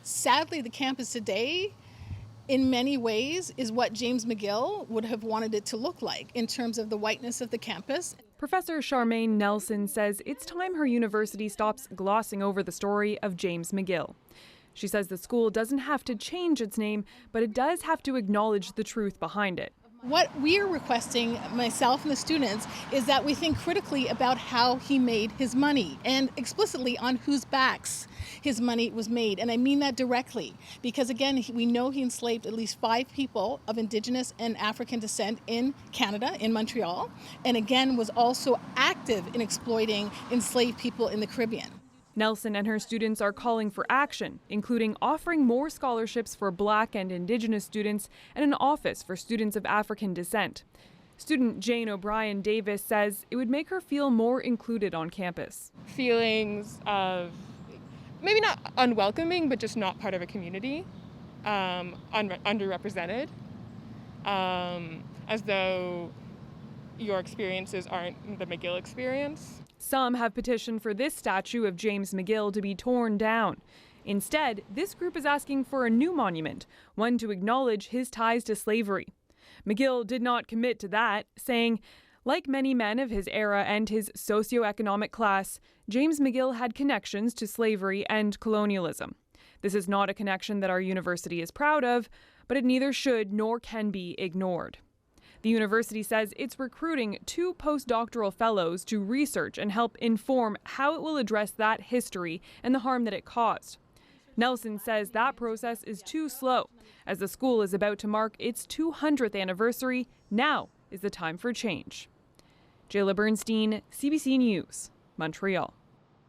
Sadly, the campus today, in many ways, is what James McGill would have wanted it to look like in terms of the whiteness of the campus. Professor Charmaine Nelson says it's time her university stops glossing over the story of James McGill. She says the school doesn't have to change its name, but it does have to acknowledge the truth behind it. What we're requesting, myself and the students, is that we think critically about how he made his money and explicitly on whose backs his money was made. And I mean that directly because, again, we know he enslaved at least 5 people of Indigenous and African descent in Canada, in Montreal, and again was also active in exploiting enslaved people in the Caribbean. Nelson and her students are calling for action, including offering more scholarships for Black and Indigenous students and an office for students of African descent. Student Jane O'Brien Davis says it would make her feel more included on campus. Feelings of maybe not unwelcoming, but just not part of a community, underrepresented, as though your experiences aren't the McGill experience. Some have petitioned for this statue of James McGill to be torn down. Instead, this group is asking for a new monument, one to acknowledge his ties to slavery. McGill did not commit to that, saying, like many men of his era and his socioeconomic class, James McGill had connections to slavery and colonialism. This is not a connection that our university is proud of, but it neither should nor can be ignored. The university says it's recruiting 2 postdoctoral fellows to research and help inform how it will address that history and the harm that it caused. Nelson says that process is too slow. As the school is about to mark its 200th anniversary, now is the time for change. Jayla Bernstein, CBC News, Montreal.